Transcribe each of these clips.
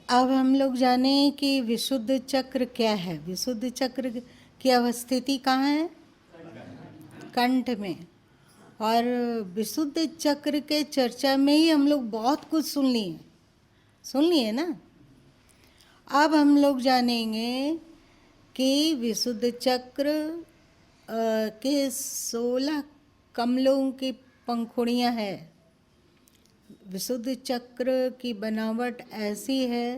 अब हम लोग जाने कि विशुद्ध चक्र क्या है। विशुद्ध चक्र की अवस्थिति कहाँ है? कंठ में। और विशुद्ध चक्र के चर्चा में ही हम लोग बहुत कुछ सुन लिए ना। अब हम लोग जानेंगे कि विशुद्ध चक्र के 16 कमलों की पंखुड़ियाँ हैं। विशुद्ध चक्र की बनावट ऐसी है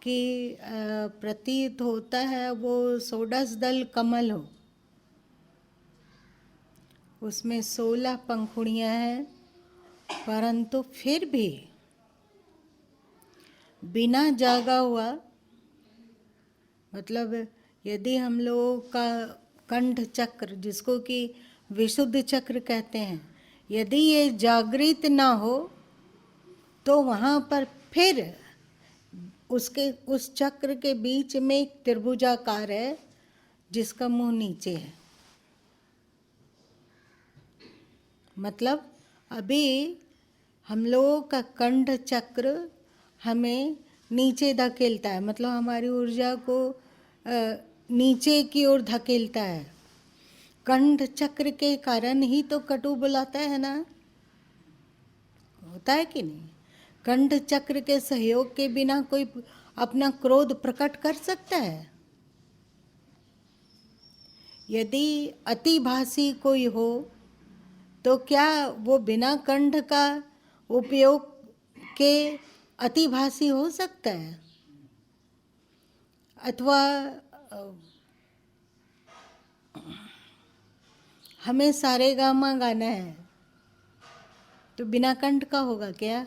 कि प्रतीत होता है वो षोडश दल कमल हो। उसमें 16 पंखुड़ियाँ हैं, परंतु फिर भी बिना जागा हुआ, मतलब यदि हम लोगों का कंठ चक्र, जिसको कि विशुद्ध चक्र कहते हैं, यदि ये जागृत ना हो तो वहाँ पर फिर उस चक्र के बीच में एक त्रिभुजाकार है जिसका मुंह नीचे है। मतलब अभी हम लोगों का कंठ चक्र हमें नीचे धकेलता है, मतलब हमारी ऊर्जा को नीचे की ओर धकेलता है। कंठ चक्र के कारण ही तो कटु बुलाता है ना, होता है कि नहीं? कंठ चक्र के सहयोग के बिना कोई अपना क्रोध प्रकट कर सकता है? यदि अतिभाषी कोई हो तो क्या वो बिना कंठ का उपयोग के अतिभाषी हो सकता है? अथवा हमें सारेगामा गाना है तो बिना कंठ का होगा क्या?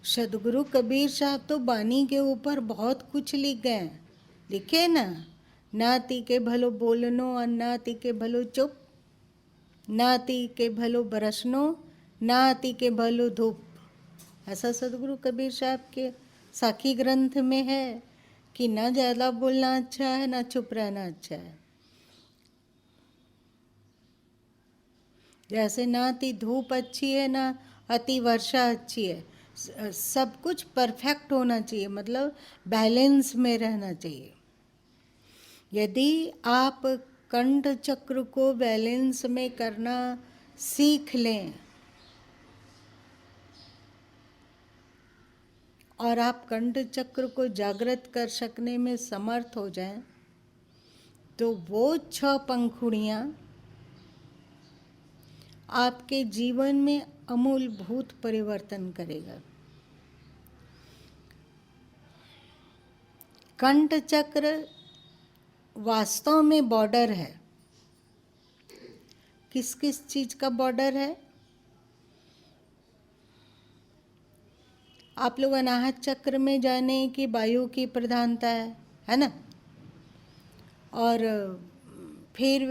सदगुरु कबीर साहब तो बानी के ऊपर बहुत कुछ लिख गए, लिखे ना। नाती के भलो बोलनो और नाती के भलो चुप, नाती के भलो बरसनो, नाती के भलो धूप। ऐसा सदगुरु कबीर साहब के साखी ग्रंथ में है कि ना ज़्यादा बोलना अच्छा है, ना चुप रहना अच्छा है। जैसे ना अति धूप अच्छी है, ना अति वर्षा अच्छी है। सब कुछ परफेक्ट होना चाहिए, मतलब बैलेंस में रहना चाहिए। यदि आप कंठ चक्र को बैलेंस में करना सीख लें और आप कंठ चक्र को जागृत कर सकने में समर्थ हो जाएं, तो वो 6 पंखुड़ियाँ आपके जीवन में अमूलभूत परिवर्तन करेगा। कंठ चक्र वास्तव में बॉर्डर है। किस किस चीज का बॉर्डर है? आप लोग अनाहत चक्र में जाने कि वायु की प्रधानता है ना। और फिर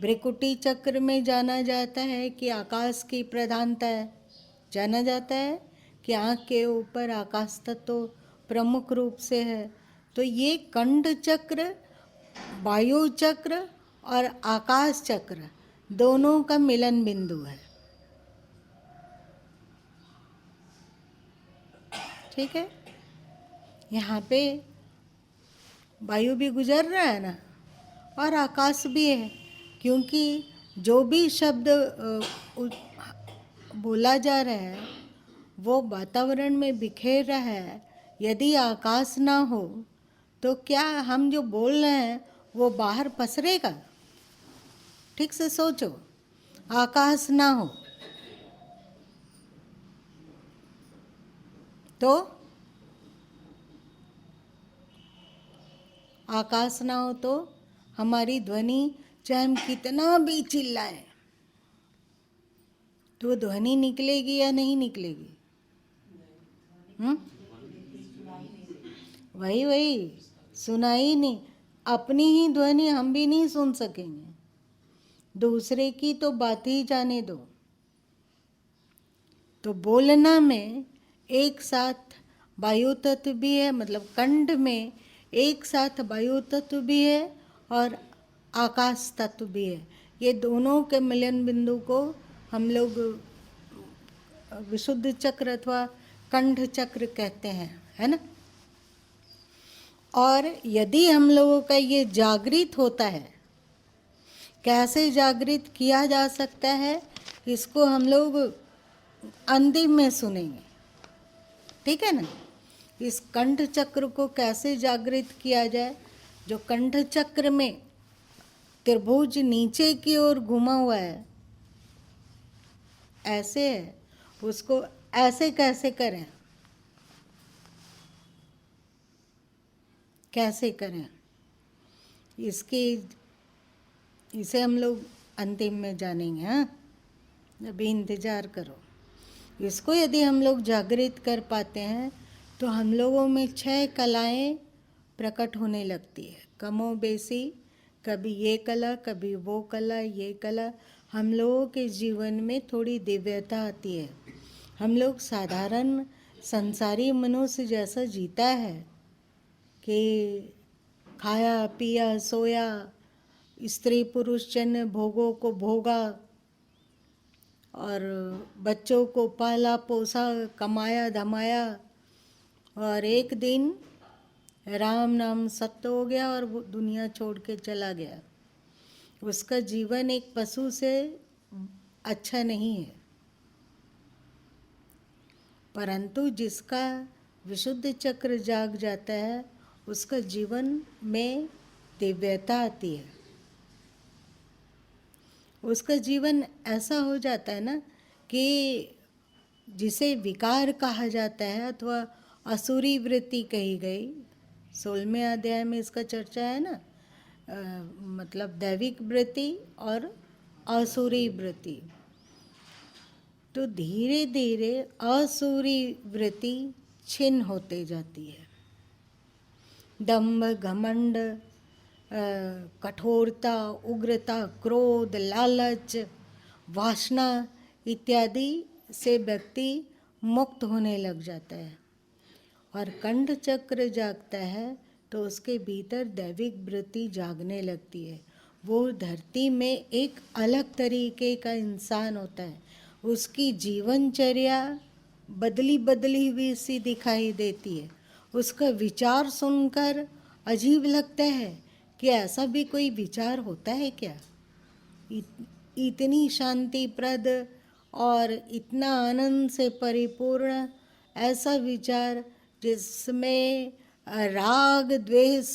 भ्रिकुटी चक्र में जाना जाता है कि आकाश की प्रधानता है। जाना जाता है कि आँख के ऊपर आकाश तत्व प्रमुख रूप से है। तो ये कंठ चक्र, वायु चक्र और आकाश चक्र दोनों का मिलन बिंदु है। ठीक है, यहाँ पे वायु भी गुजर रहा है ना, और आकाश भी है, क्योंकि जो भी शब्द बोला जा रहा है वो वातावरण में बिखेर रहा है। यदि आकाश ना हो तो क्या हम जो बोल रहे हैं वो बाहर पसरेगा? ठीक से सोचो, आकाश ना हो तो, आकाश ना हो तो हमारी ध्वनि, चाहे हम कितना भी चिल्लाएं, तो ध्वनि निकलेगी या नहीं निकलेगी? वही सुनाई नहीं। अपनी ही ध्वनि हम भी नहीं सुन सकेंगे, दूसरे की तो बात ही जाने दो। तो बोलना में एक साथ वायु तत्व भी है, मतलब कंठ में एक साथ वायु तत्व भी है और आकाश तत्व भी है। ये दोनों के मिलन बिंदु को हम लोग विशुद्ध चक्र अथवा कंठ चक्र कहते हैं, है ना। और यदि हम लोगों का ये जागृत होता है, कैसे जागृत किया जा सकता है, इसको हम लोग अंतिम में सुनेंगे, ठीक है ना। इस कंठ चक्र को कैसे जागृत किया जाए, जो कंठ चक्र में त्रिभुज नीचे की ओर घुमा हुआ है, ऐसे है, उसको ऐसे कैसे करें, कैसे करें, इसे हम लोग अंतिम में जानेंगे। हाँ, अभी इंतज़ार करो। इसको यदि हम लोग जागृत कर पाते हैं तो हम लोगों में 6 कलाएं प्रकट होने लगती है, कमो बेसी, कभी ये कला कभी वो कला, ये कला, हम लोगों के जीवन में थोड़ी दिव्यता आती है। हम लोग साधारण संसारी मनुष्य जैसा जीता है कि खाया पिया सोया, स्त्री पुरुष जन्य भोगों को भोगा और बच्चों को पाला पोसा, कमाया धमाया, और एक दिन राम नाम सत्य हो गया और वो दुनिया छोड़ के चला गया। उसका जीवन एक पशु से अच्छा नहीं है। परंतु जिसका विशुद्ध चक्र जाग जाता है, उसका जीवन में दिव्यता आती है। उसका जीवन ऐसा हो जाता है ना कि जिसे विकार कहा जाता है अथवा असुरी वृत्ति कही गई, 16वें अध्याय में इसका चर्चा है ना, मतलब दैविक वृत्ति और असुरी वृत्ति। तो धीरे धीरे असुरी वृत्ति छिन्न होते जाती है। दंभ, घमंड, कठोरता, उग्रता, क्रोध, लालच, वासना इत्यादि से व्यक्ति मुक्त होने लग जाता है। और कंठ चक्र जागता है तो उसके भीतर दैविक वृत्ति जागने लगती है। वो धरती में एक अलग तरीके का इंसान होता है। उसकी जीवनचर्या बदली बदली हुई सी दिखाई देती है। उसका विचार सुनकर अजीब लगता है कि ऐसा भी कोई विचार होता है क्या। इतनी शांतिप्रद और इतना आनंद से परिपूर्ण ऐसा विचार जिसमें राग द्वेष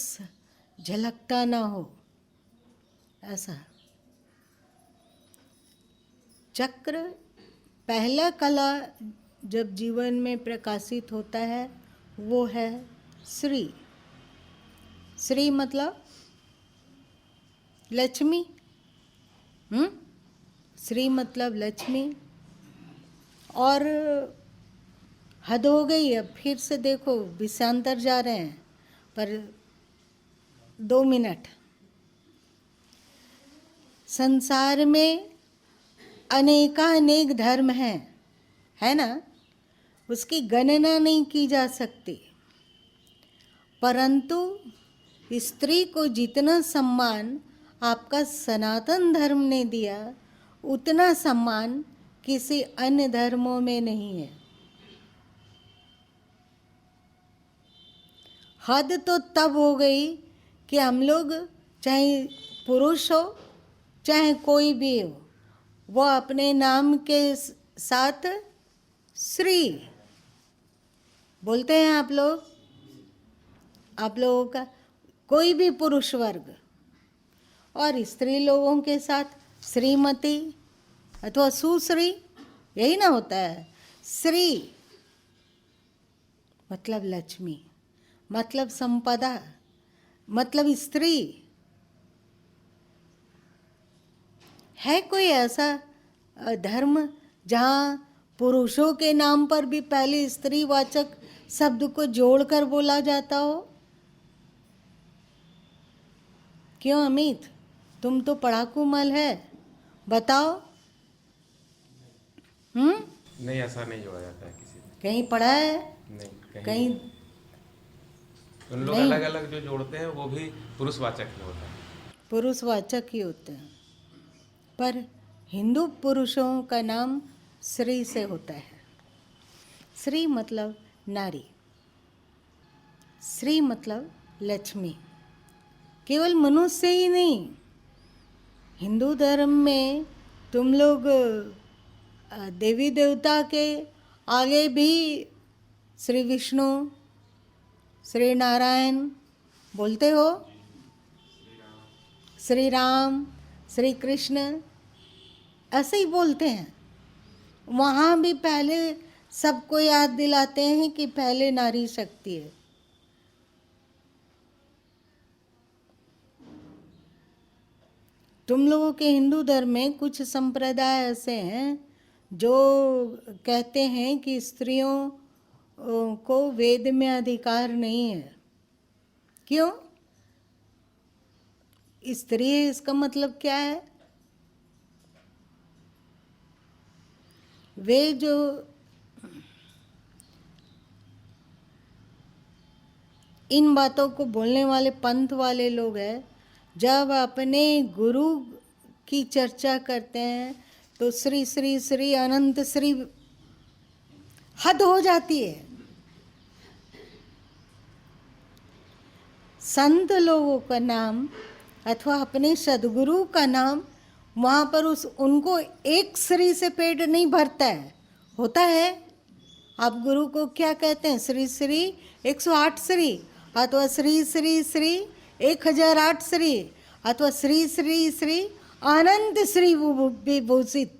झलकता ना हो, ऐसा चक्र पहला कला जब जीवन में प्रकाशित होता है वो है श्री। श्री मतलब लक्ष्मी। श्री मतलब लक्ष्मी। और हद हो गई, अब फिर से देखो विषयांतर जा रहे हैं, पर 2 मिनट। संसार में अनेकानेक धर्म हैं, है ना, उसकी गणना नहीं की जा सकती। परंतु स्त्री को जितना सम्मान आपका सनातन धर्म ने दिया, उतना सम्मान किसी अन्य धर्मों में नहीं है। हद तो तब हो गई कि हम लोग चाहे पुरुष हो चाहे कोई भी हो, वो अपने नाम के साथ श्री बोलते हैं। आप लोगों का कोई भी पुरुष वर्ग और स्त्री लोगों के साथ श्रीमती अथवा सुश्री, यही ना होता है। श्री मतलब लक्ष्मी, मतलब संपदा, मतलब स्त्री। है कोई ऐसा धर्म जहाँ पुरुषों के नाम पर भी पहले स्त्रीवाचक शब्द को जोड़कर बोला जाता हो? क्यों अमित, तुम तो पढ़ाकू मल है, बताओ। नहीं, ऐसा नहीं जोड़ा जाता है किसी से। कहीं पढ़ा है? नहीं, कहीं उन लोग अलग अलग जो जोड़ते हैं वो भी पुरुषवाचक ही होता है। पुरुषवाचक ही होते हैं। पर हिंदू पुरुषों का नाम श्री से होता है। श्री मतलब नारी, श्री मतलब लक्ष्मी। केवल मनुष्य ही नहीं, हिंदू धर्म में तुम लोग देवी देवता के आगे भी श्री विष्णु, श्री नारायण बोलते हो, श्री राम, श्री कृष्ण ऐसे ही बोलते हैं। वहाँ भी पहले सबको याद दिलाते हैं कि पहले नारी शक्ति है। तुम लोगों के हिंदू धर्म में कुछ संप्रदाय ऐसे हैं जो कहते हैं कि स्त्रियों को वेद में अधिकार नहीं है। क्यों? स्त्री है इसका मतलब क्या है? वे जो इन बातों को बोलने वाले पंथ वाले लोग हैं, जब अपने गुरु की चर्चा करते हैं तो श्री श्री श्री अनंत श्री हद हो जाती है। संत लोगों का नाम अथवा अपने सदगुरु का नाम, वहाँ पर उनको एक श्री से पेट नहीं भरता है। होता है, आप गुरु को क्या कहते हैं? श्री श्री 108 श्री, अथवा श्री श्री श्री 1008 श्री, अथवा श्री श्री श्री अनंत श्री विभूषित।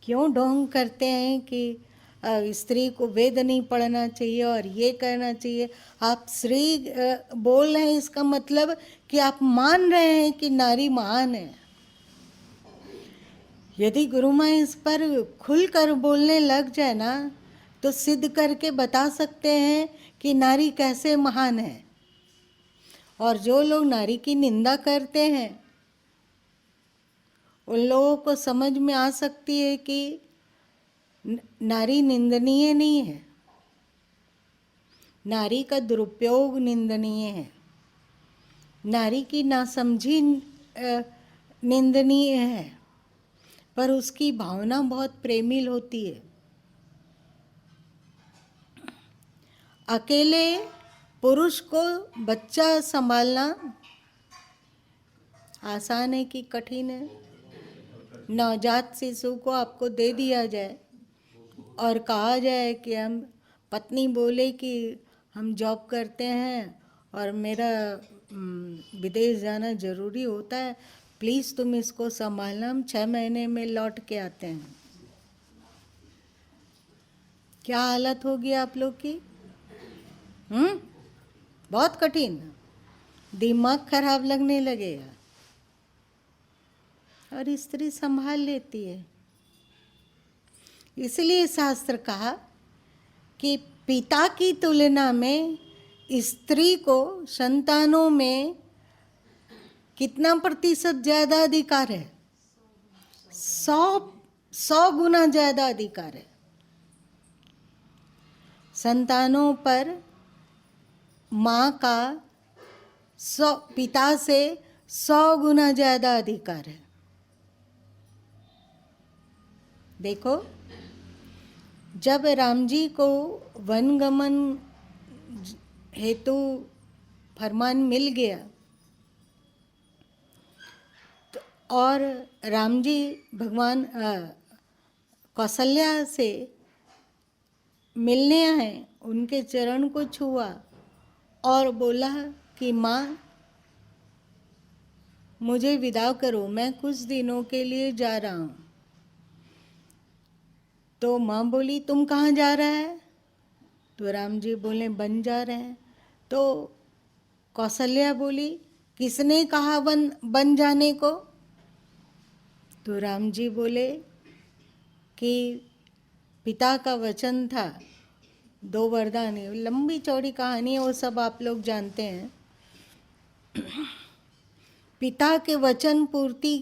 क्यों ढोंग करते हैं कि स्त्री को वेद नहीं पढ़ना चाहिए और ये करना चाहिए? आप श्री बोल रहे हैं, इसका मतलब कि आप मान रहे हैं कि नारी महान है। यदि गुरु माँ इस पर खुलकर बोलने लग जाए ना, तो सिद्ध करके बता सकते हैं कि नारी कैसे महान है। और जो लोग नारी की निंदा करते हैं, उन लोगों को समझ में आ सकती है कि नारी निंदनीय नहीं है, नारी का दुरुपयोग निंदनीय है, नारी की नासमझी निंदनीय है, पर उसकी भावना बहुत प्रेमिल होती है। अकेले पुरुष को बच्चा संभालना आसान है कि कठिन है? नवजात शिशु को आपको दे दिया जाए और कहा जाए कि हम पत्नी बोले कि हम जॉब करते हैं और मेरा विदेश जाना ज़रूरी होता है, प्लीज़ तुम इसको संभालना, हम 6 महीने में लौट के आते हैं। क्या हालत होगी आप लोग की? बहुत कठिन, दिमाग खराब लगने लगेगा। और स्त्री संभाल लेती है। इसलिए शास्त्र कहा कि पिता की तुलना में स्त्री को संतानों में कितना प्रतिशत ज़्यादा अधिकार है? 100 गुना ज़्यादा अधिकार है। संतानों पर माँ का पिता से 100 गुना ज़्यादा अधिकार है। देखो, जब राम जी को वनगमन हेतु फरमान मिल गया तो और राम जी भगवान कौशल्या से मिलने आए, उनके चरण को छुआ और बोला कि माँ मुझे विदा करो, मैं कुछ दिनों के लिए जा रहा हूँ। तो माँ बोली तुम कहाँ जा रहा है? तो राम जी बोले वन जा रहे हैं। तो कौशल्या बोली किसने कहा वन जाने को? तो राम जी बोले कि पिता का वचन था, 2 वरदान, लंबी चौड़ी कहानी है, वो सब आप लोग जानते हैं। पिता के वचन पूर्ति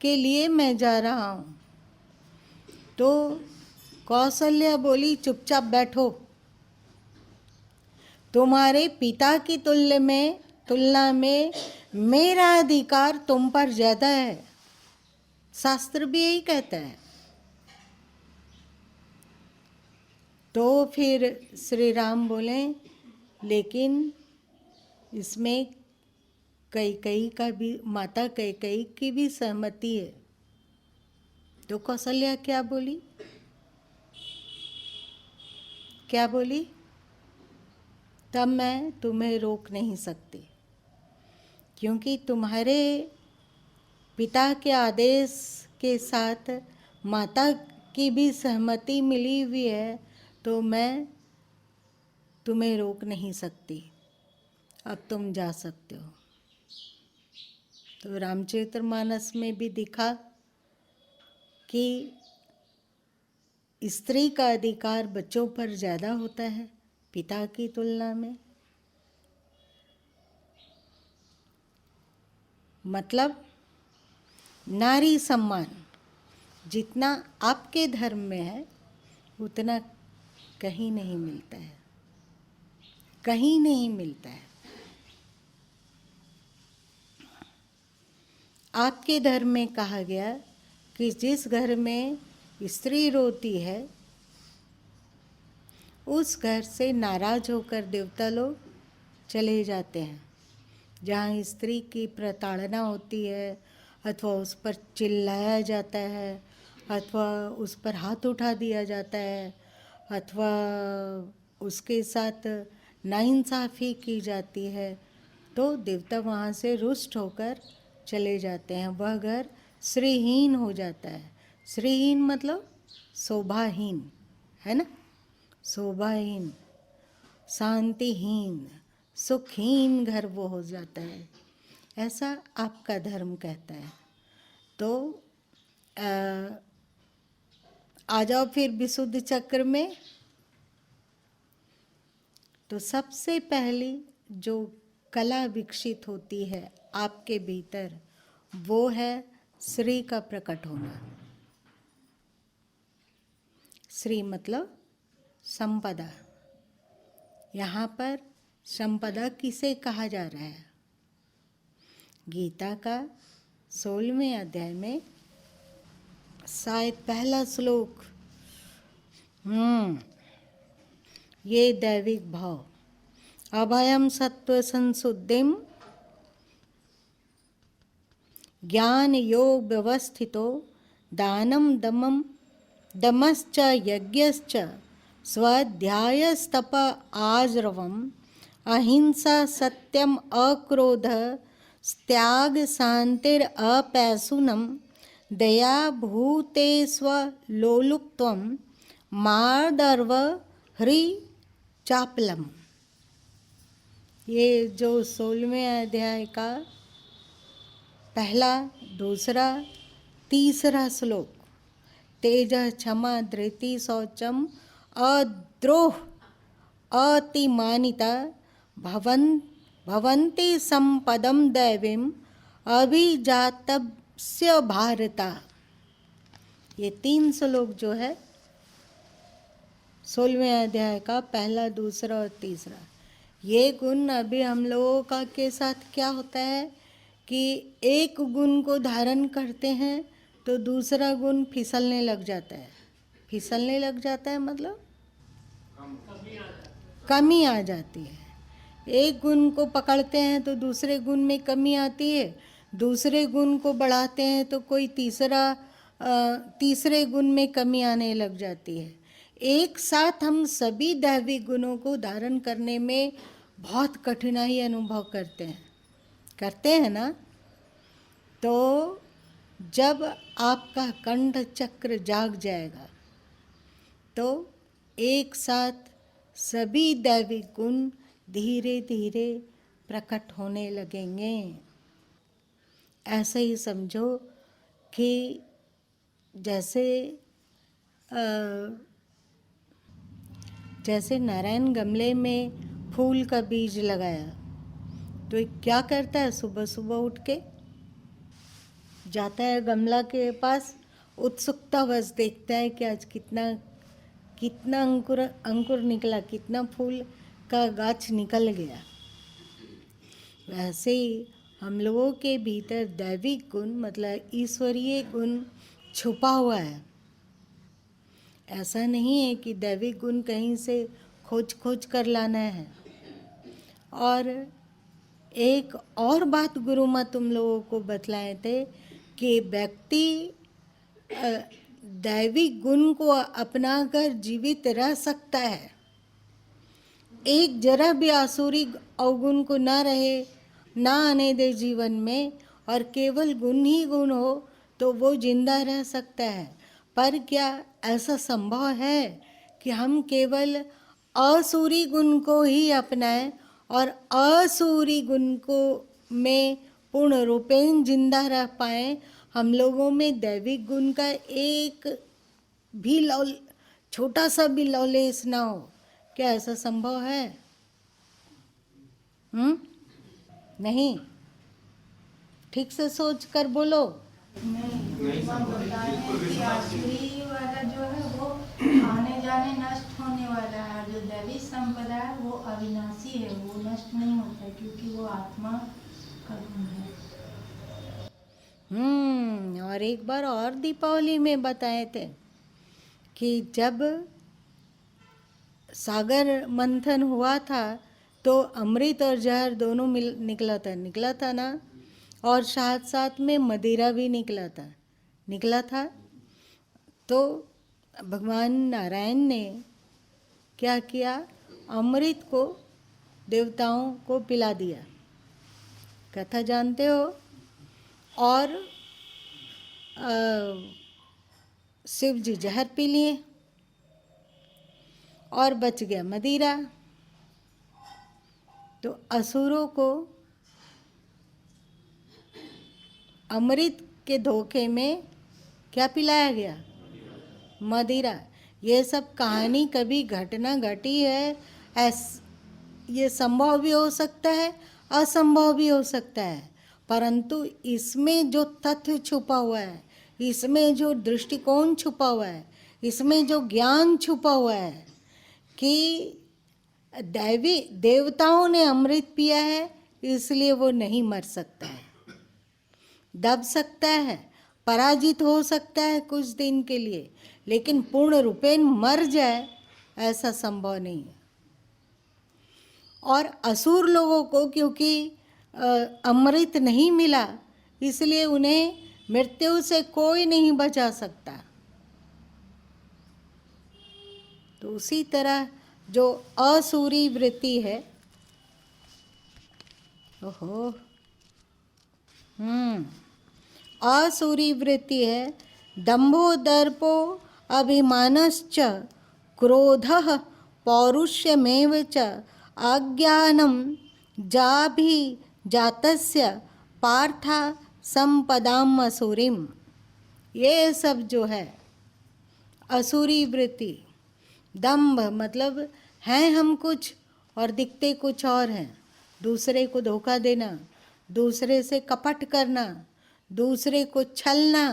के लिए मैं जा रहा हूँ। तो कौशल्या बोली चुपचाप बैठो, तुम्हारे पिता की तुल्य में तुलना में मेरा अधिकार तुम पर ज़्यादा है। शास्त्र भी यही कहता है। तो फिर श्री राम बोले, लेकिन इसमें कैकेयी का भी, माता कैकेयी की भी सहमति है। तो कौशल्या क्या बोली? क्या बोली? तब मैं तुम्हें रोक नहीं सकती, क्योंकि तुम्हारे पिता के आदेश के साथ माता की भी सहमति मिली हुई है, तो मैं तुम्हें रोक नहीं सकती। अब तुम जा सकते हो। तो रामचरितमानस में भी दिखा कि स्त्री का अधिकार बच्चों पर ज़्यादा होता है पिता की तुलना में। मतलब नारी सम्मान जितना आपके धर्म में है उतना कहीं नहीं मिलता है, कहीं नहीं मिलता है। आपके धर्म में कहा गया कि जिस घर में स्त्री रोती है उस घर से नाराज होकर देवता लोग चले जाते हैं। जहाँ स्त्री की प्रताड़ना होती है, अथवा उस पर चिल्लाया जाता है, अथवा उस पर हाथ उठा दिया जाता है, अथवा उसके साथ नाइंसाफ़ी की जाती है, तो देवता वहाँ से रुष्ट होकर चले जाते हैं। वह घर श्रीहीन हो जाता है। श्रीहीन मतलब शोभाहीन, है ना? शोभाहीन, शांतिहीन, सुखहीन घर वो हो जाता है। ऐसा आपका धर्म कहता है। तो आ जाओ फिर विशुद्ध चक्र में। तो सबसे पहली जो कला विकसित होती है आपके भीतर, वो है श्री का प्रकट होना। श्री मतलब संपदा। यहाँ पर संपदा किसे कहा जा रहा है? गीता का 16वें अध्याय में शायद पहला श्लोक, ये दैविक भाव, अभयम सत्व संशुद्धिम ज्ञान योग व्यवस्थितो दानम दमम दमश्च यज्ञश्च स्वाध्यायस्तप आजरवम अहिंसा सत्यम अक्रोध त्याग शांतिर अपैशुनम दया भूते स्वलोलुप्त्वम मार्दर्व ह्री चापलम। ये जो 16वें अध्याय का पहला, दूसरा, तीसरा श्लोक, तेज क्षमा धृति शौचम अद्रोह अतिमानिता भवन्ति संपदम दैवीम अभिजातस्य भारता। ये 3 श्लोक जो है 16वें अध्याय का पहला, दूसरा और तीसरा, ये गुण अभी हम लोगों का के साथ क्या होता है कि एक गुण को धारण करते हैं तो दूसरा गुण फिसलने लग जाता है। फिसलने लग जाता है मतलब कमी आ जाती है। एक गुण को पकड़ते हैं तो दूसरे गुण में कमी आती है, दूसरे गुण को बढ़ाते हैं तो कोई तीसरे गुण में कमी आने लग जाती है। एक साथ हम सभी दैवी गुणों को धारण करने में बहुत कठिनाई अनुभव करते हैं ना। तो जब आपका कंठ चक्र जाग जाएगा तो एक साथ सभी दैवी गुण धीरे धीरे प्रकट होने लगेंगे। ऐसे ही समझो कि जैसे नारायण गमले में फूल का बीज लगाया तो ये क्या करता है? सुबह सुबह उठ के जाता है गमला के पास, उत्सुकतावश देखता है कि आज कितना अंकुर निकला, कितना फूल का गाछ निकल गया। वैसे ही हम लोगों के भीतर दैविक गुण मतलब ईश्वरीय गुण छुपा हुआ है। ऐसा नहीं है कि दैविक गुण कहीं से खोज खोज कर लाना है। और एक और बात गुरु माँ तुम लोगों को बतलाए थे कि व्यक्ति दैविक गुण को अपनाकर जीवित रह सकता है। एक जरा भी आसुरी अवगुण को ना रहे, ना आने दे जीवन में, और केवल गुण ही गुण हो तो वो जिंदा रह सकता है। पर क्या ऐसा संभव है कि हम केवल आसुरी गुण को ही अपनाएं और आसुरी गुण को में पूर्ण रूपेण जिंदा रह पाएं? हम लोगों में दैविक गुण का एक भी छोटा सा भी लौलेस ना हो, क्या ऐसा संभव है? नहीं, ठीक से सोच कर बोलो। नहीं आसुरी वाला जो है वो आने जाने नष्ट होने वाला है, और जो दैवी संपदा है वो अविनाशी है, वो नष्ट नहीं होता क्योंकि वो आत्मा का गुण है। और एक बार और दीपावली में बताए थे कि जब सागर मंथन हुआ था तो अमृत और जहर दोनों निकला था ना, और साथ साथ में मदिरा भी निकला था। तो भगवान नारायण ने क्या किया? अमृत को देवताओं को पिला दिया, कथा जानते हो। और शिव जी जहर पी लिए और बच गया मदिरा। तो असुरों को अमृत के धोखे में क्या पिलाया गया? मदिरा। ये सब कहानी कभी घटना घटी है, ये संभव भी हो सकता है, असंभव भी हो सकता है, परंतु इसमें जो तथ्य छुपा हुआ है, इसमें जो दृष्टिकोण छुपा हुआ है, इसमें जो ज्ञान छुपा हुआ है कि देवताओं ने अमृत पिया है इसलिए वो नहीं मर सकता है, दब सकता है, पराजित हो सकता है कुछ दिन के लिए, लेकिन पूर्ण रूपेण मर जाए ऐसा संभव नहीं है। और असुर लोगों को क्योंकि अमृत नहीं मिला इसलिए उन्हें मृत्यु से कोई नहीं बचा सकता। तो उसी तरह जो असुरी वृत्ति है, असुरी वृत्ति है, दंभो दर्पो अभिमानश्च क्रोधः पौरुष्यमेव च अज्ञानम जातस्य पार्था संपदाम असुरीम। ये सब जो है असुरी वृत्ति, दंभ मतलब हैं हम कुछ और दिखते कुछ और हैं, दूसरे को धोखा देना, दूसरे से कपट करना, दूसरे को छलना,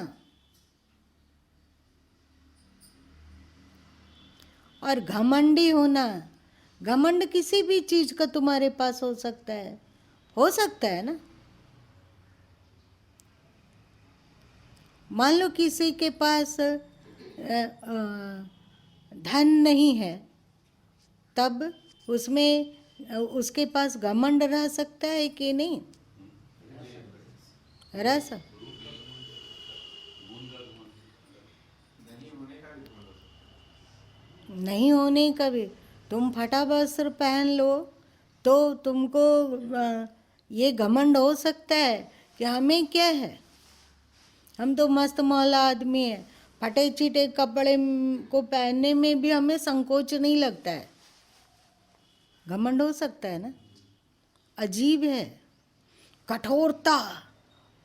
और घमंडी होना। घमंड किसी भी चीज का तुम्हारे पास हो सकता है ना। मान लो किसी के पास धन नहीं है, तब उसमें उसके पास घमंड रह सकता है कि नहीं? रह सकता। नहीं होने का भी, तुम फटा वस्त्र पहन लो तो तुमको ये घमंड हो सकता है कि हमें क्या है, हम तो मस्त मौला आदमी है, फटे चीटे कपड़े को पहनने में भी हमें संकोच नहीं लगता है। घमंड हो सकता है ना। अजीब है, कठोरता,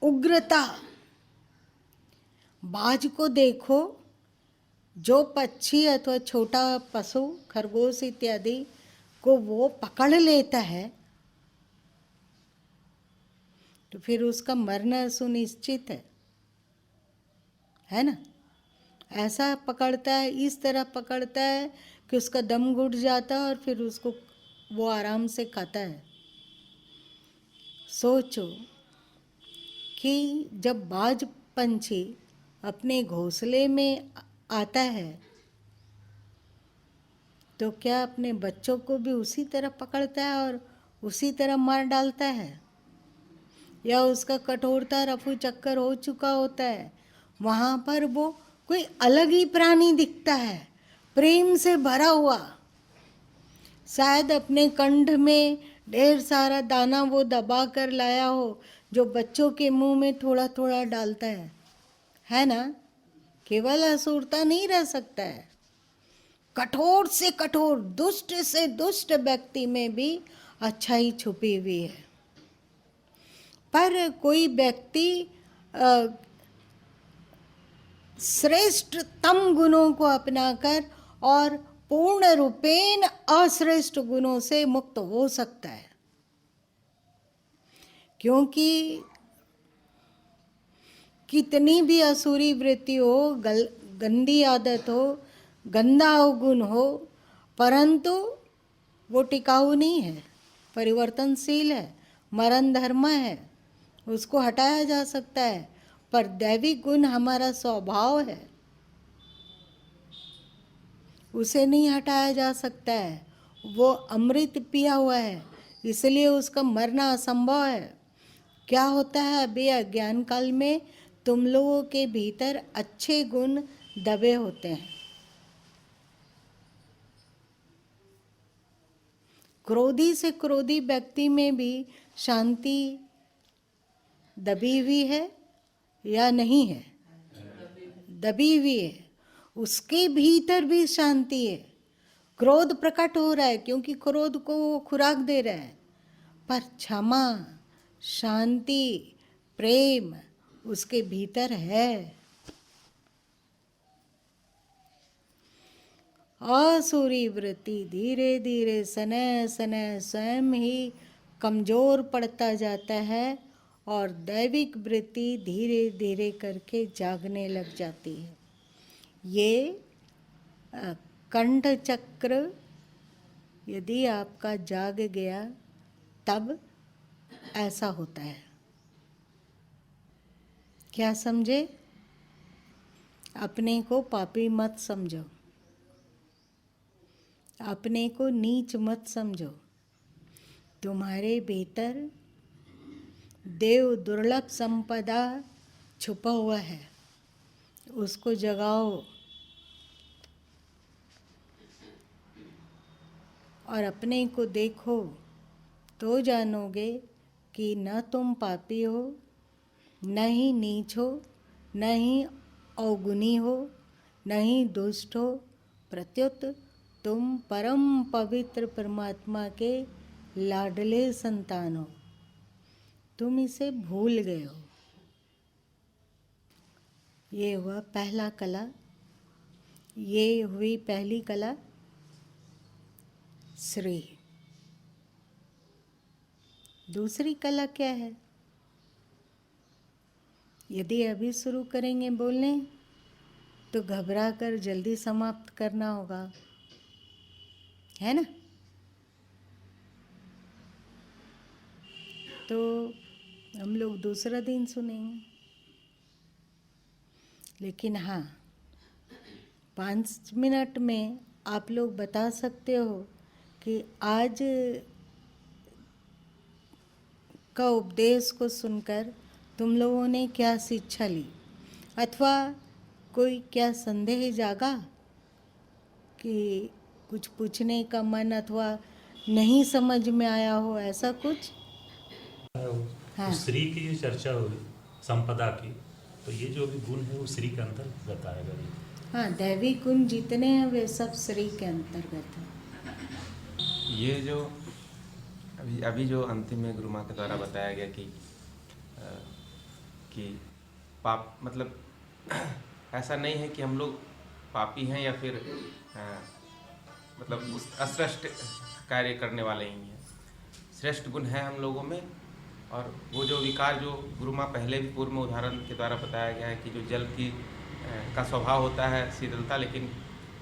उग्रता। बाज को देखो, जो पक्षी अथवा छोटा पशु खरगोश इत्यादि को वो पकड़ लेता है तो फिर उसका मरना सुनिश्चित है ना। ऐसा पकड़ता है, इस तरह पकड़ता है कि उसका दम घुट जाता है और फिर उसको वो आराम से खाता है। सोचो कि जब बाज पंछी अपने घोंसले में आता है तो क्या अपने बच्चों को भी उसी तरह पकड़ता है और उसी तरह मार डालता है, या उसका कठोरता रफू चक्कर हो चुका होता है, वहाँ पर वो कोई अलग ही प्राणी दिखता है, प्रेम से भरा हुआ। शायद अपने कंठ में ढेर सारा दाना वो दबा कर लाया हो जो बच्चों के मुंह में थोड़ा थोड़ा डालता है ना। केवल असुरता नहीं रह सकता है, कठोर से कठोर, दुष्ट से दुष्ट व्यक्ति में भी अच्छाई छुपी हुई है। पर कोई व्यक्ति श्रेष्ठतम गुणों को अपनाकर और पूर्ण रूपेण अश्रेष्ठ गुणों से मुक्त हो सकता है, क्योंकि कितनी भी असुरी वृत्ति हो, गंदी आदत हो, गंदा अवगुण हो, परंतु वो टिकाऊ नहीं है, परिवर्तनशील है, मरण धर्म है, उसको हटाया जा सकता है। पर दैविक गुण हमारा स्वभाव है, उसे नहीं हटाया जा सकता है। वो अमृत पिया हुआ है, इसलिए उसका मरना असंभव है। क्या होता है, अभी अज्ञान काल में तुम लोगों के भीतर अच्छे गुण दबे होते हैं। क्रोधी से क्रोधी व्यक्ति में भी शांति दबी हुई है या नहीं है? दबी हुई है, उसके भीतर भी शांति है। क्रोध प्रकट हो रहा है क्योंकि क्रोध को वो खुराक दे रहा है, पर क्षमा, शांति, प्रेम उसके भीतर है। असुरी वृत्ति धीरे धीरे सनय सनय स्वयं ही कमजोर पड़ता जाता है और दैविक वृत्ति धीरे धीरे करके जागने लग जाती है। ये कंठ चक्र यदि आपका जाग गया तब ऐसा होता है। क्या समझे? अपने को पापी मत समझो, अपने को नीच मत समझो। तुम्हारे भीतर देव दुर्लभ संपदा छुपा हुआ है, उसको जगाओ और अपने को देखो तो जानोगे कि न तुम पापी हो, न ही नीच हो, न ही अवगुणी हो, न ही दुष्ट हो, प्रत्युत तुम परम पवित्र परमात्मा के लाडले संतान हो। तुम इसे भूल गए हो। ये हुआ पहला कला, ये हुई पहली कला श्री। दूसरी कला क्या है? यदि अभी शुरू करेंगे बोलने तो घबरा कर जल्दी समाप्त करना होगा, है ना? तो हम लोग दूसरा दिन सुनेंगे। लेकिन हाँ, 5 मिनट में आप लोग बता सकते हो कि आज का उपदेश को सुनकर तुम लोगों ने क्या शिक्षा ली, अथवा कोई क्या संदेह जागा कि कुछ पूछने का मन अथवा नहीं समझ में आया हो, ऐसा कुछ? हाँ। श्री की जो चर्चा हुई संपदा की, तो ये जो भी गुण है वो श्री के अंतर्गत आएगा। हाँ, दैवी गुण जितने हैं वे सब श्री के अंतर्गत हैं। ये जो अभी जो अंतिम में गुरु माँ के द्वारा बताया गया कि पाप मतलब ऐसा नहीं है कि हम लोग पापी हैं या फिर मतलब उस अश्रेष्ठ कार्य करने वाले ही हैं। श्रेष्ठ गुण है हम लोगों में। और वो जो विकार जो गुरु माँ पहले भी पूर्व में उदाहरण के द्वारा बताया गया है कि जो जल की का स्वभाव होता है शीतलता, लेकिन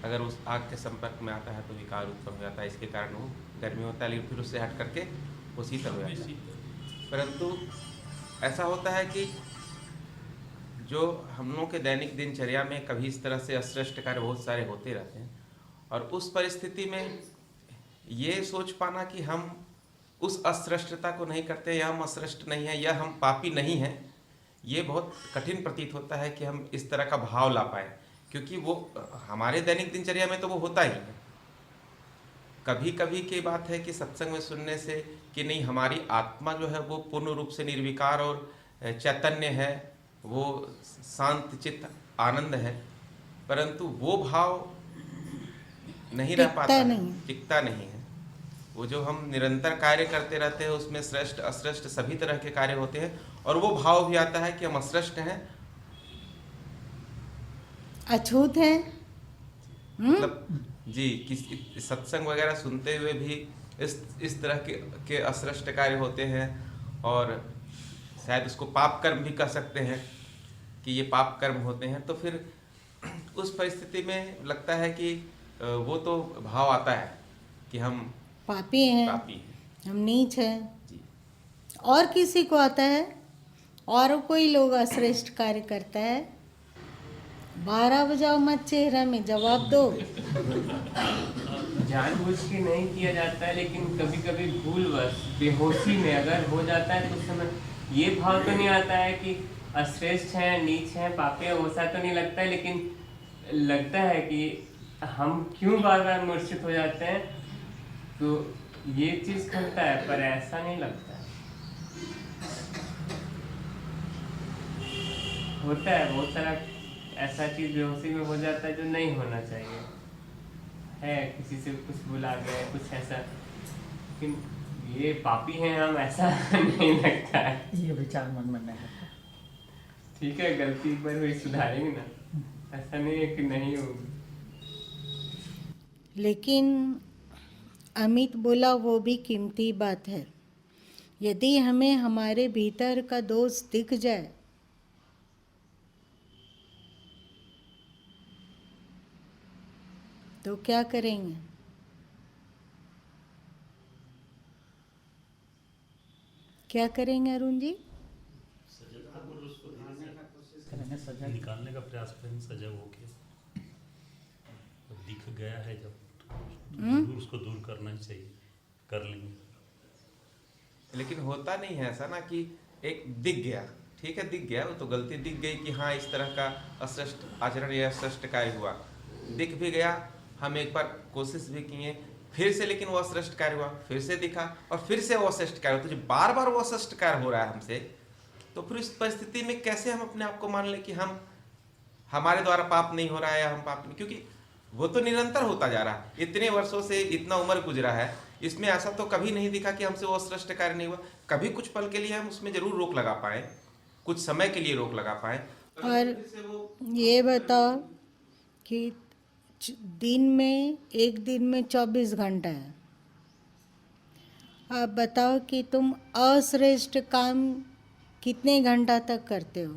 अगर उस आग के संपर्क में आता है तो विकार उत्पन्न हो जाता है। इसके कारण वो गर्मी होता है, लेकिन फिर उससे हट करके वो शीतल हो जाता है। परंतु ऐसा होता है कि जो हम लोगों के दैनिक दिनचर्या में कभी इस तरह से अश्रेष्ठ कार्य बहुत सारे होते रहते हैं, और उस परिस्थिति में ये सोच पाना कि हम उस अश्रेष्ठता को नहीं करते, या हम अश्रेष्ठ नहीं हैं, या हम पापी नहीं हैं, ये बहुत कठिन प्रतीत होता है कि हम इस तरह का भाव ला पाए, क्योंकि वो हमारे दैनिक दिनचर्या में तो वो होता ही है। कभी कभी की बात है कि सत्संग में सुनने से कि नहीं, हमारी आत्मा जो है वो पूर्ण रूप से निर्विकार और चैतन्य है, वो शांत चित्त आनंद है, परंतु वो भाव नहीं रह पाता है, टिकता नहीं है। वो जो हम निरंतर कार्य करते रहते हैं उसमें श्रेष्ठ अश्रेष्ठ सभी तरह के कार्य होते हैं, और वो भाव भी आता है कि हम अश्रेष्ठ हैं, अछूत है। मतलब जी, किसी सत्संग वगैरह सुनते हुए भी इस तरह के अश्रेष्ठ कार्य होते हैं, और शायद उसको पाप कर्म भी कह सकते हैं कि ये पाप कर्म होते हैं। तो फिर उस परिस्थिति में लगता है कि वो तो भाव आता है कि हम पापी हैं, हम नीच हैं। जी। और किसी को आता है, और कोई लोग अश्रेष्ठ कार्य करता है, 12 बजाओ मत, चेहरा में जवाब दो। जानबूझ के नहीं किया जाता है, लेकिन कभी कभी भूलवश बेहोशी में अगर हो जाता है तो उस समय ये भाव तो नहीं आता है कि अश्रेष्ठ हैं, नीच हैं, पापी हैं, वैसा तो नहीं लगता है, लेकिन लगता है कि हम क्यों बार बार मूर्छित हो जाते हैं, तो ये चीज़ खलता है, पर ऐसा नहीं लगता है। होता है बहुत सारा ऐसा चीज़ बेहोशी में हो जाता है जो नहीं होना चाहिए है, किसी से कुछ बुला गए, कुछ ऐसा, लेकिन ये पापी हैं हम, ऐसा नहीं लगता है। ये विचार मन में नहीं है। ठीक है, गलती एक बार हुई, सुधारेंगे ना, ऐसा नहीं है कि नहीं होगी। लेकिन अमित बोला वो भी कीमती बात है। यदि हमें हमारे भीतर का दोष दिख जाए तो क्या करेंगे? क्या करेंगे अरुण जी? निकालने का प्रयास करेंगे सजग होके। दिख गया है जब जरूर उसको दूर करना ही चाहिए, कर लेंगे। लेकिन होता नहीं है ऐसा ना कि एक दिख गया, ठीक है, दिख गया, वो तो गलती दिख गई कि हाँ इस तरह का अश्रेष्ठ आचरण या अश्रेष्ठ कार्य हुआ, दिख भी गया, हम एक बार कोशिश भी किए, फिर से लेकिन वो अश्रेष्ठ कार्य हुआ, फिर से दिखा, और फिर से वो अश्रेष्ठ कार्य हुआ। तो जब बार बार वो अश्रेष्ठ कार्य हो रहा है हमसे, तो फिर इस परिस्थिति में कैसे हम अपने आप को मान लें कि हम हमारे द्वारा पाप नहीं हो रहा है, या हम पाप नहीं, क्योंकि वो तो निरंतर होता जा रहा है। इतने वर्षों से इतना उम्र गुजरा है, इसमें ऐसा तो कभी नहीं दिखा कि हमसे वो अश्रेष्ठ कार्य नहीं हुआ। कभी कुछ पल के लिए हम उसमें जरूर रोक लगा पाए, कुछ समय के लिए रोक लगा पाए। और ये बताओ कि दिन में, एक दिन में 24 घंटा है, आप बताओ कि तुम अश्रेष्ठ काम कितने घंटा तक करते हो?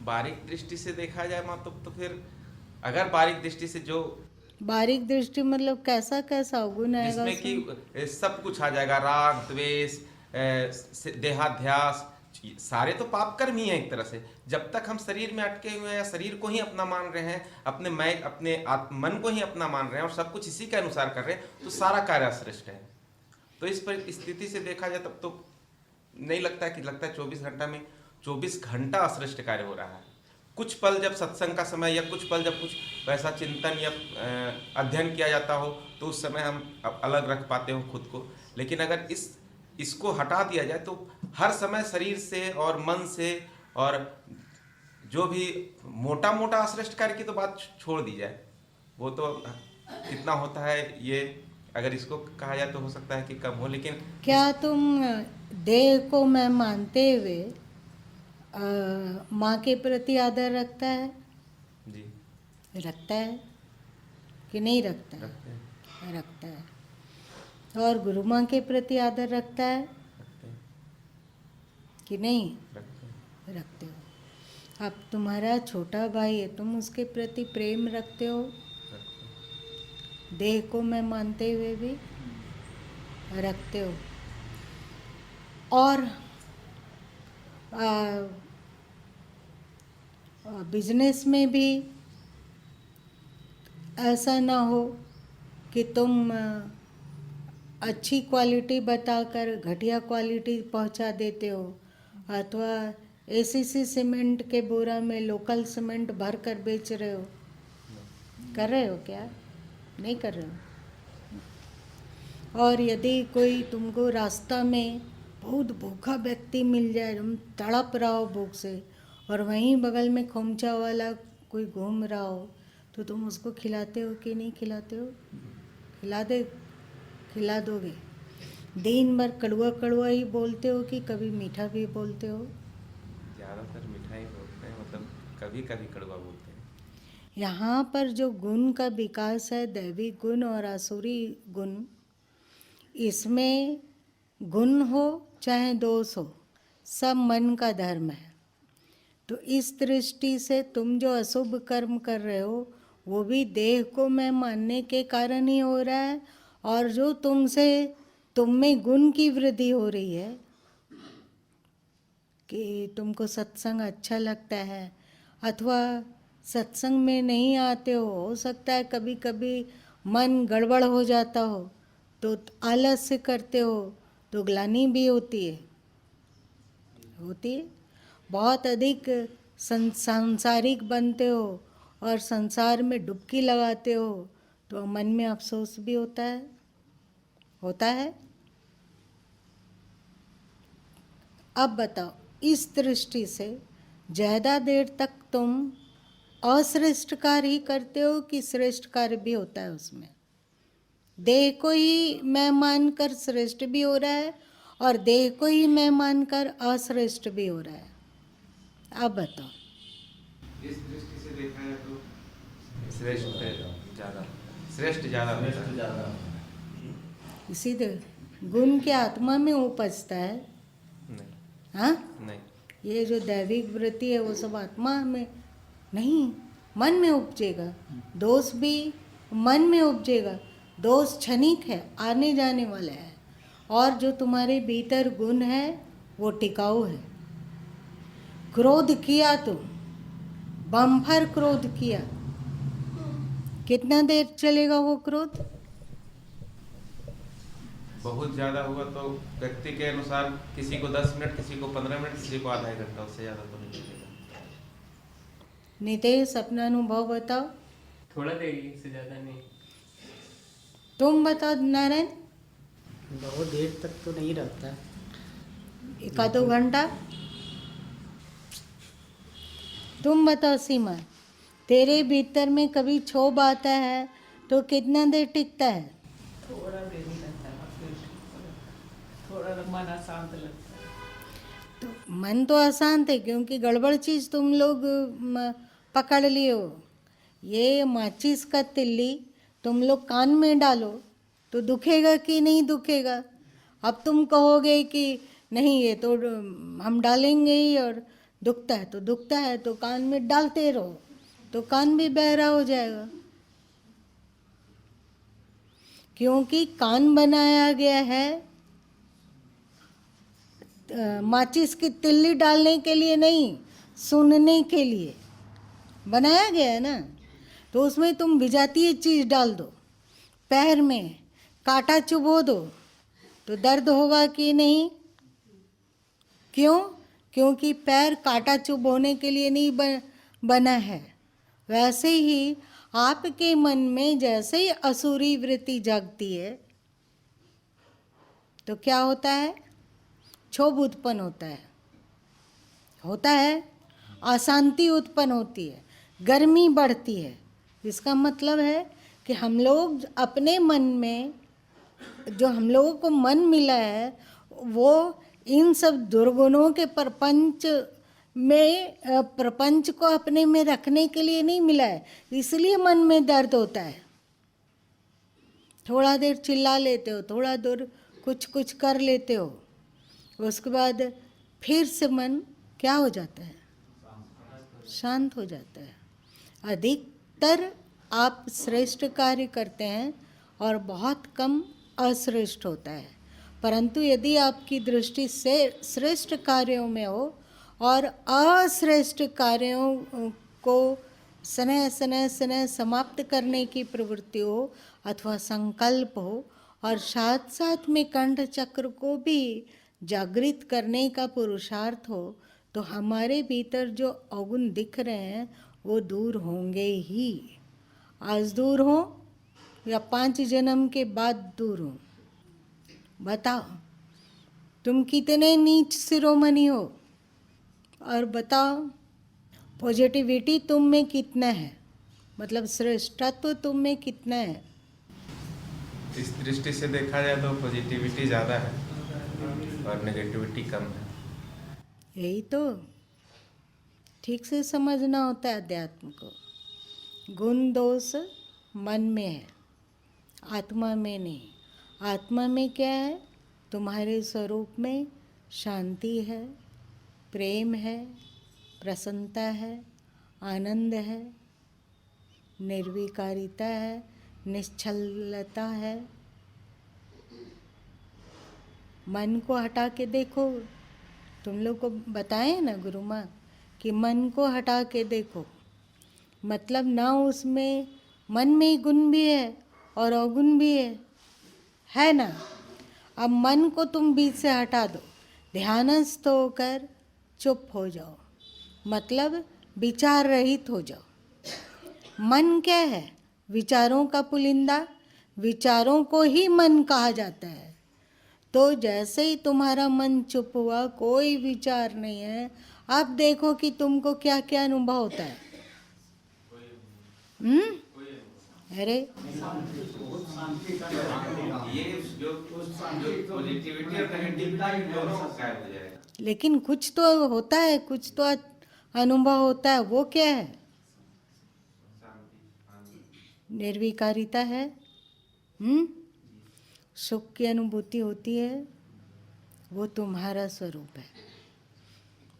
बारीक दृष्टि से देखा जाए माँ, तो फिर अगर बारीक दृष्टि से, जो बारीक दृष्टि मतलब कैसा कैसा अवगुण आएगा जिसमें कि सब कुछ आ जाएगा, राग द्वेष, देहाध्यास, सारे तो पाप कर्म ही हैं एक तरह से। जब तक हम शरीर में अटके हुए हैं, या शरीर को ही अपना मान रहे हैं, अपने मन को ही अपना मान रहे हैं, और सब कुछ इसी के अनुसार कर रहे हैं, तो सारा कार्य अश्रेष्ठ है। तो इस पर स्थिति से देखा जाए तब तो नहीं लगता है कि, लगता है 24 घंटा में 24 घंटा अश्रेष्ठ कार्य हो रहा है। कुछ पल जब सत्संग का समय, या कुछ पल जब कुछ वैसा चिंतन या अध्ययन किया जाता हो, तो उस समय हम अलग रख पाते हो खुद को। लेकिन अगर इसको हटा दिया जाए तो हर समय शरीर से और मन से, और जो भी मोटा मोटा अश्रेष्ठ कार्य की तो बात छोड़ दी जाए, वो तो कितना होता है, ये अगर इसको कहा जाए तो हो सकता है कि कम हो। लेकिन क्या तुम देह को मैं मानते हुए माँ के प्रति आदर रखता है? जी, रखता है कि नहीं रखता है? रखते हैं, रखता है। और गुरु माँ के प्रति आदर रखता है रखते हैं, कि नहीं? रखते हैं। रखते हो। अब तुम्हारा छोटा भाई है, तुम उसके प्रति प्रेम रखते हो? देह को मैं मानते हुए भी रखते हो। और बिजनेस में भी ऐसा ना हो कि तुम अच्छी क्वालिटी बताकर घटिया क्वालिटी पहुंचा देते हो, अथवा एसीसी सीमेंट के बोरा में लोकल सीमेंट भर कर बेच रहे हो। कर रहे हो क्या? नहीं कर रहे हो। और यदि कोई तुमको रास्ता में बहुत भूखा व्यक्ति मिल जाए, तुम तड़प रहा हो भूख से, और वहीं बगल में खोमचा वाला कोई घूम रहा हो, तो तुम उसको खिलाते हो कि नहीं खिलाते हो? खिला दोगे। दिन भर कड़वा कड़वा ही बोलते हो कि कभी मीठा भी बोलते हो? ज़्यादातर मिठाई बोलते हैं, मतलब कभी कभी कड़वा बोलते हैं। यहाँ पर जो गुण का विकास है, दैवी गुण और आसुरी गुण, इसमें गुण हो चाहे दोष हो, सब मन का धर्म है। तो इस दृष्टि से तुम जो अशुभ कर्म कर रहे हो, वो भी देह को मैं मानने के कारण ही हो रहा है, और जो तुम में गुण की वृद्धि हो रही है कि तुमको सत्संग अच्छा लगता है, अथवा सत्संग में नहीं आते हो सकता है कभी कभी मन गड़बड़ हो जाता हो, तो आलस्य करते हो, तो ग्लानि भी होती है। बहुत अधिक सांसारिक बनते हो और संसार में डुबकी लगाते हो, तो मन में अफसोस भी होता है। अब बताओ, इस दृष्टि से ज़्यादा देर तक तुम अश्रेष्ठ कार्य ही करते हो कि श्रेष्ठ कार्य भी होता है उसमें? देह को ही मैं मानकर श्रेष्ठ भी हो रहा है और देह को ही मैं मानकर अश्रेष्ठ भी हो रहा है। अब बताओ। इस दृष्टि से देखा जाए तो श्रेष्ठ ज़्यादा होता है। इसी गुण के आत्मा में उपजता है। नहीं। हाँ, नहीं। ये जो दैविक वृत्ति है वो सब आत्मा में नहीं, मन में उपजेगा। दोष भी मन में उपजेगा। दोष क्षणिक है, आने जाने वाला है, और जो तुम्हारे भीतर गुण है वो टिकाऊ है। क्रोध किया तुम, बम्फर क्रोध किया, कितना देर चलेगा वो क्रोध? बहुत ज़्यादा हुआ तो व्यक्ति के अनुसार किसी को 10 मिनट, किसी को 15 मिनट, किसी को आधा घंटा, उससे ज़्यादा तो नहीं चलेगा। नितेश, अपना अनुभव बताओ। थोड़ा देर से ज़्यादा नहीं। तुम बताओ नारायण। बहुत देर तक तो नहीं रहता। 1-2 घंटा। तुम बताओ सीमा, तेरे भीतर में कभी क्षोभ आता है तो कितना देर टिकता है? थोड़ा देर ही रहता है, फिर थोड़ा मन अशांत लगता है। तो मन तो अशांत है क्योंकि गड़बड़ चीज़ तुम लोग पकड़ लिए हो। ये माचिस का तिल्ली तुम लोग कान में डालो तो दुखेगा कि नहीं दुखेगा? अब तुम कहोगे कि नहीं ये तो हम डालेंगे ही और दुखता है तो दुखता है, तो कान में डालते रहो तो कान भी बहरा हो जाएगा। क्योंकि कान बनाया गया है माचिस की तिल्ली डालने के लिए नहीं, सुनने के लिए बनाया गया है ना। तो उसमें तुम विजातीय चीज़ डाल दो, पैर में कांटा चुभो दो तो दर्द होगा कि नहीं? क्यों? क्योंकि पैर कांटा चुभोने के लिए नहीं बना है। वैसे ही आपके मन में जैसे ही असुरी वृत्ति जागती है तो क्या होता है? क्षोभ उत्पन्न होता है, अशांति उत्पन्न होती है, गर्मी बढ़ती है। इसका मतलब है कि हम लोग अपने मन में, जो हम लोगों को मन मिला है, वो इन सब दुर्गुणों के प्रपंच को अपने में रखने के लिए नहीं मिला है, इसलिए मन में दर्द होता है। थोड़ा देर चिल्ला लेते हो, थोड़ा देर कुछ कर लेते हो, उसके बाद फिर से मन क्या हो जाता है? शांत हो जाता है। अधिकतर आप श्रेष्ठ कार्य करते हैं और बहुत कम अश्रेष्ठ होता है। परंतु यदि आपकी दृष्टि से श्रेष्ठ कार्यों में हो और अश्रेष्ठ कार्यों को स्नेह स्नेह स्नेह समाप्त करने की प्रवृत्ति हो अथवा संकल्प हो और साथ साथ में कंठ चक्र को भी जागृत करने का पुरुषार्थ हो, तो हमारे भीतर जो अवगुण दिख रहे हैं वो दूर होंगे ही। आज दूर हो या 5 जन्म के बाद दूर हो, बताओ तुम कितने नीच शिरोमणि हो, और बताओ पॉजिटिविटी तुम में कितना है, मतलब श्रेष्ठत्व तुम में कितना है। इस दृष्टि से देखा जाए तो पॉजिटिविटी ज़्यादा है और नेगेटिविटी कम है। यही तो ठीक से समझना होता है अध्यात्म को। गुण दोष मन में है, आत्मा में नहीं। आत्मा में क्या है? तुम्हारे स्वरूप में शांति है, प्रेम है, प्रसन्नता है, आनंद है, निर्विकारिता है, निश्चलता है। मन को हटा के देखो, तुम लोग को बताए ना गुरु माँ कि मन को हटा के देखो, मतलब ना उसमें मन में ही गुण भी है और अवगुण भी है ना। अब मन को तुम बीच से हटा दो, ध्यानस्थ होकर चुप हो जाओ, मतलब विचार रहित हो जाओ। मन क्या है? विचारों का पुलिंदा, विचारों को ही मन कहा जाता है। तो जैसे ही तुम्हारा मन चुप हुआ, कोई विचार नहीं है, अब देखो कि तुमको क्या क्या अनुभव होता है। अरे ये जो पॉजिटिविटी और नेगेटिविटी दोनों गायब हो जाएगा। लेकिन कुछ तो होता है, कुछ तो अनुभव होता है। वो क्या है? निर्विकारिता है। सुख की अनुभूति होती है, वो तुम्हारा स्वरूप है।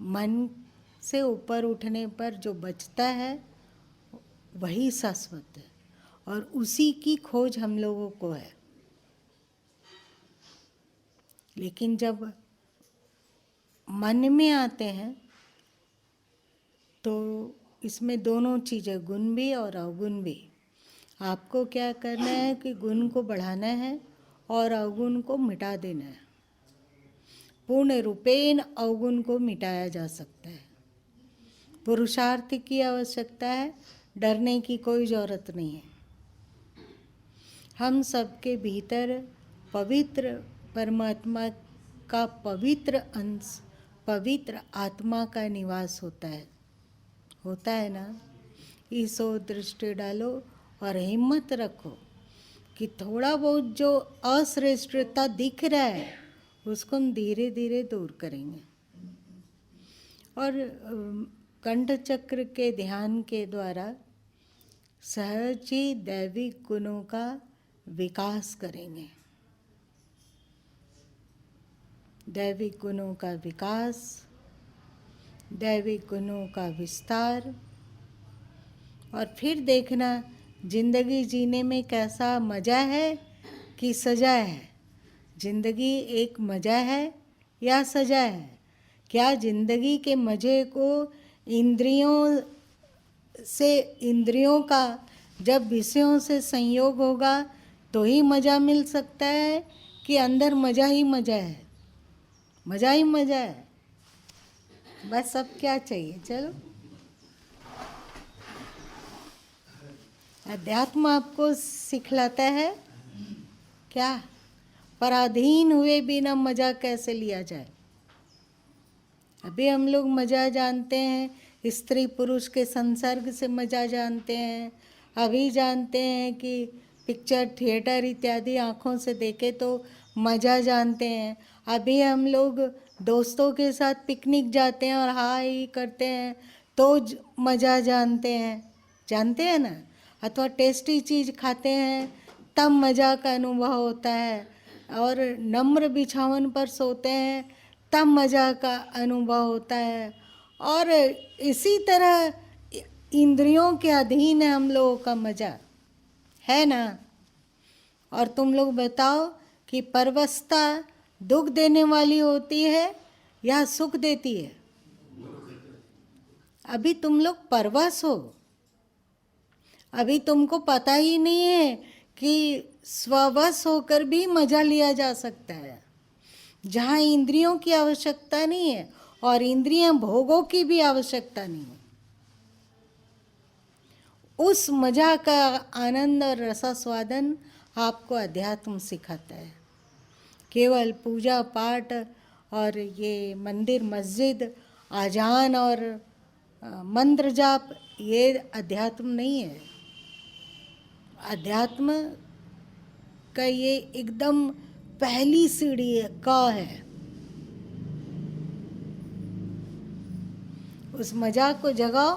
मन से ऊपर उठने पर जो बचता है वही शाश्वत है, और उसी की खोज हम लोगों को है। लेकिन जब मन में आते हैं तो इसमें दोनों चीज़ें, गुण भी और अवगुण भी। आपको क्या करना है कि गुण को बढ़ाना है और अवगुण को मिटा देना है। पूर्ण रूपेण अवगुण को मिटाया जा सकता है। पुरुषार्थ की आवश्यकता है, डरने की कोई ज़रूरत नहीं है। हम सबके भीतर पवित्र परमात्मा का पवित्र अंश, पवित्र आत्मा का निवास होता है ना। इस ओर दृष्टि डालो और हिम्मत रखो कि थोड़ा बहुत जो अश्रेष्ठता दिख रहा है उसको हम धीरे धीरे दूर करेंगे। और कंठ चक्र के ध्यान के द्वारा सहज ही दैविक गुणों का विकास करेंगे। दैविक गुणों का विकास, दैविक गुणों का विस्तार, और फिर देखना जिंदगी जीने में कैसा मज़ा है कि सजा है। जिंदगी एक मज़ा है या सजा है? क्या जिंदगी के मज़े को इंद्रियों का जब विषयों से संयोग होगा तो ही मज़ा मिल सकता है, कि अंदर मज़ा ही मज़ा है? मज़ा ही मज़ा है। बस अब क्या चाहिए? चलो, अध्यात्म आपको सिखलाता है क्या? पराधीन हुए बिना मज़ा कैसे लिया जाए। अभी हम लोग मज़ा जानते हैं, स्त्री पुरुष के संसर्ग से मज़ा जानते हैं। अभी जानते हैं कि पिक्चर थिएटर इत्यादि आँखों से देखे तो मज़ा जानते हैं। अभी हम लोग दोस्तों के साथ पिकनिक जाते हैं और हाय करते हैं तो मज़ा जानते हैं ना। अथवा टेस्टी चीज़ खाते हैं तब मज़ा का अनुभव होता है, और नम्र बिछावन पर सोते हैं तब मज़ा का अनुभव होता है। और इसी तरह इंद्रियों के अधीन है हम लोगों का मज़ा, है ना। और तुम लोग बताओ कि परवस्था दुख देने वाली होती है या सुख देती है? अभी तुम लोग परवश हो, अभी तुमको पता ही नहीं है कि स्ववश होकर भी मजा लिया जा सकता है, जहाँ इंद्रियों की आवश्यकता नहीं है और इंद्रियां भोगों की भी आवश्यकता नहीं है। उस मजा का आनंद और रसास्वादन आपको अध्यात्म सिखाता है। केवल पूजा पाठ और ये मंदिर मस्जिद आजान और मंत्र जाप ये अध्यात्म नहीं है। अध्यात्म का ये एकदम पहली सीढ़ी है, का है। उस मजा को जगाओ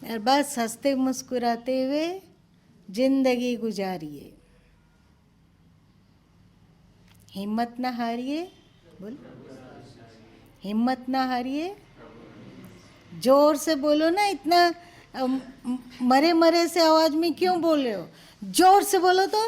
और बस हंसते मुस्कुराते हुए जिंदगी गुजारिए। हिम्मत ना हारिए, बोल, हिम्मत ना हारिए। जोर से बोलो ना, इतना मरे मरे से आवाज में क्यों बोल रहे हो? जोर से बोलो तो।